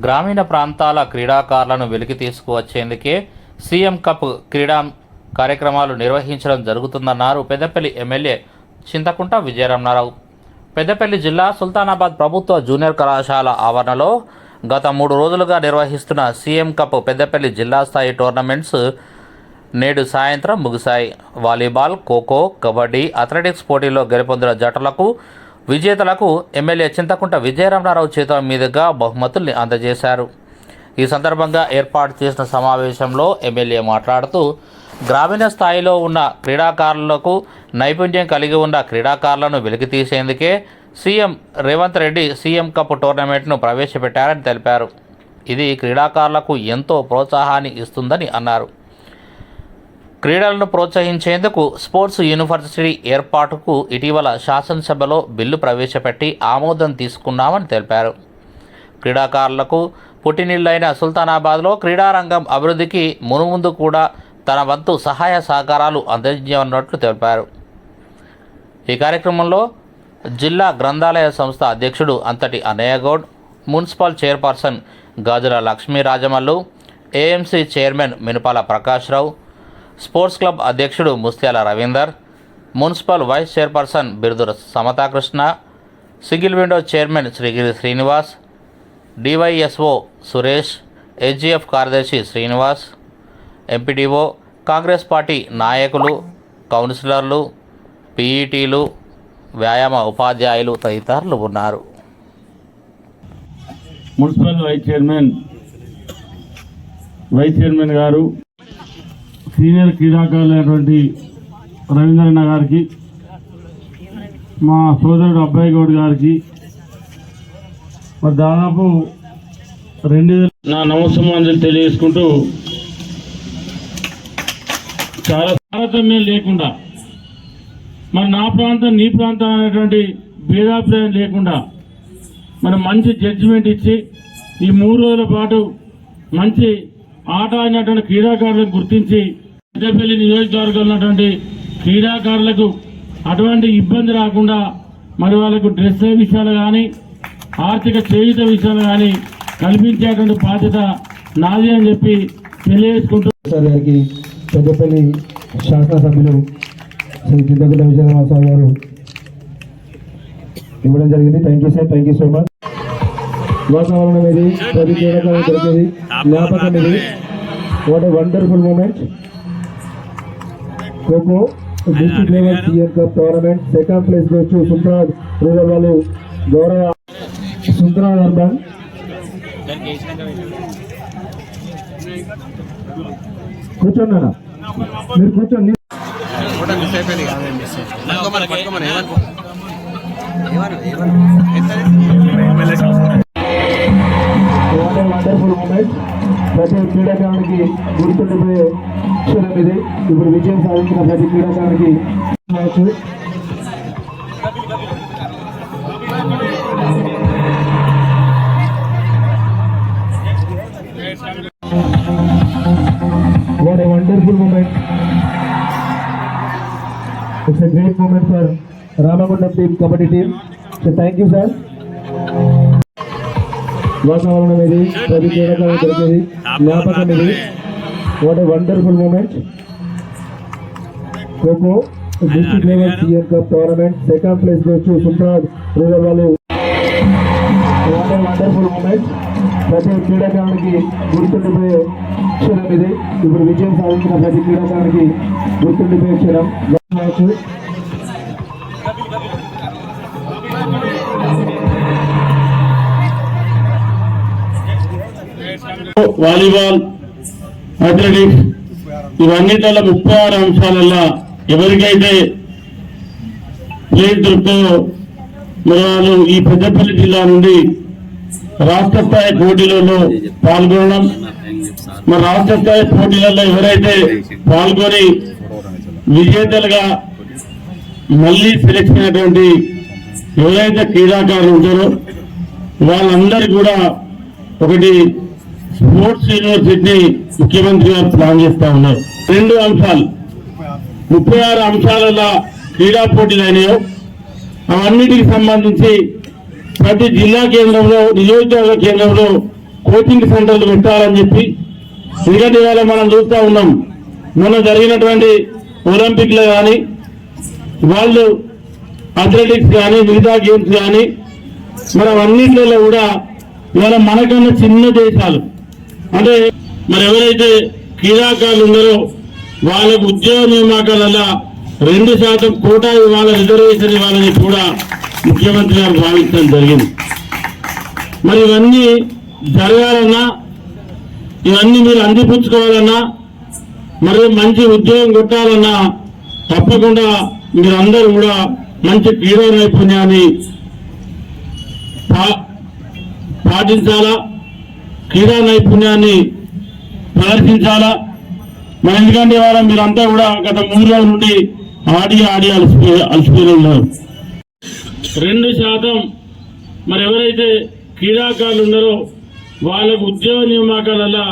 గ్రామీణ ప్రాంతాల క్రీడాకారులను వెలికి తీసుకువచ్చేందుకే సీఎం కప్ క్రీడా కార్యక్రమాలు నిర్వహించడం జరుగుతుందన్నారు పెద్దపల్లి ఎమ్మెల్యే చింతకుంట విజయరమణారావు. పెద్దపల్లి జిల్లా సుల్తానాబాద్ ప్రభుత్వ జూనియర్ కళాశాల ఆవరణలో గత 3 రోజులుగా నిర్వహిస్తున్న సీఎం కప్ పెద్దపల్లి జిల్లా స్థాయి టోర్నమెంట్స్ నేడు సాయంత్రం ముగిశాయి. వాలీబాల్, ఖోఖో, కబడ్డీ, అథ్లెటిక్స్ పోటీల్లో గెలుపొందిన జట్లకు విజేతలకు ఎమ్మెల్యే చింతకుంట విజయరమణారావు చేతుల మీదుగా బహుమతుల్ని అందజేశారు. ఈ సందర్భంగా ఏర్పాటు చేసిన సమావేశంలో ఎమ్మెల్యే మాట్లాడుతూ గ్రామీణ స్థాయిలో ఉన్న క్రీడాకారులకు నైపుణ్యం కలిగి ఉన్న క్రీడాకారులను వెలికితీసేందుకే CM Revanth Reddy CM cup టోర్నమెంట్ను ప్రవేశపెట్టారని తెలిపారు. ఇది క్రీడాకారులకు ఎంతో ప్రోత్సాహాన్ని ఇస్తుందని అన్నారు. క్రీడలను ప్రోత్సహించేందుకు స్పోర్ట్స్ యూనివర్సిటీ ఏర్పాటుకు ఇటీవల శాసనసభలో బిల్లు ప్రవేశపెట్టి ఆమోదం తీసుకున్నామని తెలిపారు. క్రీడాకారులకు పుట్టినిళ్లైన సుల్తానాబాద్లో క్రీడారంగం అభివృద్ధికి మునుముందు కూడా తన వంతు సహాయ సహకారాలు అందించనున్నట్లు తెలిపారు. ఈ కార్యక్రమంలో జిల్లా గ్రంథాలయ సంస్థ అధ్యక్షుడు Anthati Annaiah Goud, municipal chairperson Gajula Lakshmi Rajamallu, AMC chairman Minupala Prakash Rao, sports club అధ్యక్షుడు Mustyala Ravinder, municipal vice chairperson Birudula Samatha Krishna, single window chairman Srigiri Srinivas, DYSO Suresh, HGF కార్యదర్శి శ్రీనివాస్, ఎంపీడీఓ, కాంగ్రెస్ పార్టీ నాయకులు, కౌన్సిలర్లు, పీఈటీలు, వ్యాయామ ఉపాధ్యాయులు తదితరులు ఉన్నారు. మున్సిపల్ వైస్ చైర్మన్ గారు, సీనియర్ క్రీడాకారులైనటువంటి రవీంద్రన్న గారికి, మా సోదరుడు అబ్బాయి గౌడ్ గారికి మరి దాదాపు 2000 నా నమస్సమాంజలి తెలియజేసుకుంటూ, చాలా తారతమ్యం లేకుండా మరి నా ప్రాంతం నీ ప్రాంతం అనేటువంటి భేదాభిప్రాయం లేకుండా మరి మంచి జడ్జిమెంట్ ఇచ్చి ఈ 3 రోజుల పాటు మంచి ఆట ఆడినటువంటి క్రీడాకారులను గుర్తించి పెద్దపల్లి నియోజకవర్గంలో ఉన్నటువంటి క్రీడాకారులకు అటువంటి ఇబ్బంది రాకుండా మరి వాళ్ళకు డ్రెస్ విషయాలు కానీ ఆర్థిక చేయుత విషయాలు కానీ కల్పించేటువంటి బాధ్యత నాది అని చెప్పి తెలియజేసుకుంటూ గారికి పెద్దపల్లి శాసనసభ్యులు శ్రీ చింతకుంట విజయరమణారావు గారు ఇవ్వడం జరిగింది. Thank you sir, thank you so much. వాతావరణం ఇది, ప్రతి క్రీడాకారులు దొరికేది, జ్ఞాపకం ఇది. What a wonderful moment. Kho kho district level CM cup tournament second place goes to Sundarabad rural వాళ్ళు గౌరవ సుందరాబాద్ అర్బన్. కూర్చోండి అన్న, మీరు కూర్చోండి. Wonderful moment. ప్రతి క్రీడాకారునికి గుర్తుండిపోయే క్షణం ఇది. ఇప్పుడు విజయం సాధించిన ప్రతి క్రీడాకారునికి what a wonderful moment. It's a great moment for Ramagundam team, kabaddi team. So thank you sir. వాతావరణం ఇది, ప్రతి క్రీడాకారులు దొరికేది, జ్ఞాపకం ఇది. What a wonderful moment. Kho kho district level CM cup tournament second place goes to Sundarabad rural వాళ్ళు. What a wonderful moment. ప్రతి క్రీడాకారునికి గుర్తుండిపోయే క్షణం ఇది. ఇప్పుడు విజయం సాధించిన ప్రతి క్రీడాకారునికి గుర్తుండిపోయే క్షణం. వాలీబాల్, అథ్లెటిక్స్ ఇవన్నిటిలో 36 అంశాలలో ఎవరికైతే ప్లేస్ దొరుకుతుందో మరి వాళ్ళు ఈ పెద్దపల్లి జిల్లా నుండి రాష్ట్ర స్థాయి పోటీలలో పాల్గొనడం, మరి రాష్ట్ర స్థాయి పోటీలలో ఎవరైతే పాల్గొని విజేతలుగా మళ్ళీ సెలెక్ట్ అయినటువంటి ఎవరైతే క్రీడాకారులు ఉంటారో వాళ్ళందరికీ కూడా ఒకటి స్పోర్ట్స్ యూనివర్సిటీని ముఖ్యమంత్రి గారు ప్లాన్ చేస్తా ఉన్నారు. 2 అంశాలు 36 అంశాల క్రీడా పోటీలు అయినాయో అవన్నిటికి సంబంధించి ప్రతి జిల్లా కేంద్రంలో నియోజకవర్గ కేంద్రంలో కోచింగ్ సెంటర్లు పెట్టాలని చెప్పి ఎందుకంటే ఇవాళ మనం చూస్తూ ఉన్నాం. మొన్న జరిగినటువంటి ఒలింపిక్లో కానీ వాళ్ళు అథ్లెటిక్స్ కానీ మిగతా గేమ్స్ కానీ మనం అన్నింటిలో కూడా ఇవాళ మనకన్నా చిన్న దేశాలు అంటే మరి ఎవరైతే క్రీడాకారులు ఉన్నారో వాళ్ళకు ఉద్యోగ నియామకాలలో 2% కోటా ఇవ్వాల, రిజర్వేషన్ ఇవ్వాలని కూడా ముఖ్యమంత్రి గారు భావించడం జరిగింది. మరి ఇవన్నీ జరగాలన్నా ఇవన్నీ మీరు అందిపుచ్చుకోవాలన్నా మరి మంచి ఉద్యోగం కొట్టాలన్నా తప్పకుండా మీరందరూ కూడా మంచి క్రీడా నైపుణ్యాన్ని పాటించాలా, క్రీడా నైపుణ్యాన్ని ప్రదర్శించాలా. మరి ఎందుకంటే ఇవాళ మీరంతా కూడా గత 3 రోజుల నుండి ఆడి అలసిపోయి ఉన్నారు. 2% మరి ఎవరైతే క్రీడాకారులు ఉన్నారో వాళ్ళకు ఉద్యోగ నియామకాలలో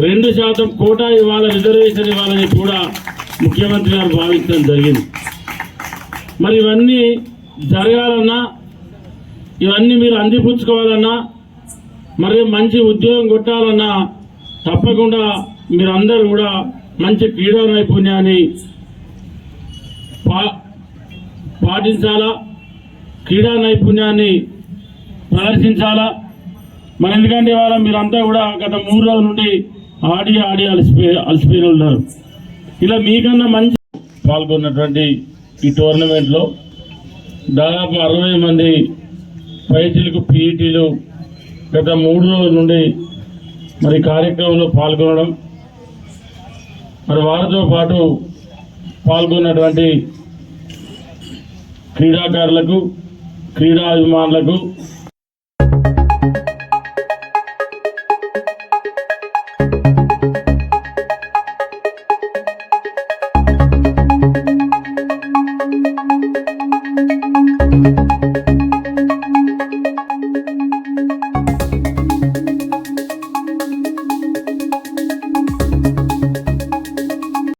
2% కోటా ఇవ్వాల, రిజర్వేషన్ ఇవ్వాలని కూడా ముఖ్యమంత్రి గారు భావించడం జరిగింది. మరి ఇవన్నీ జరగాలన్నా ఇవన్నీ మీరు అందిపుచ్చుకోవాలన్నా మరి మంచి ఉద్యోగం కొట్టాలన్నా తప్పకుండా మీరందరూ కూడా మంచి క్రీడా నైపుణ్యాన్ని పాటించాలా, క్రీడా నైపుణ్యాన్ని ప్రదర్శించాలా. మరి ఎందుకంటే ఇవాళ మీరంతా కూడా గత 3 రోజుల నుండి ఆడి అలసిపోయి ఉన్నారు. ఇలా మీకన్నా మంచి పాల్గొన్నటువంటి ఈ టోర్నమెంట్లో దాదాపు 60 మంది పైచిలకు పీఈటీలు గత 3 రోజుల నుండి మరి కార్యక్రమంలో పాల్గొనడం, మరి వారితో పాటు పాల్గొన్నటువంటి క్రీడాకారులకు, క్రీడా అభిమానులకు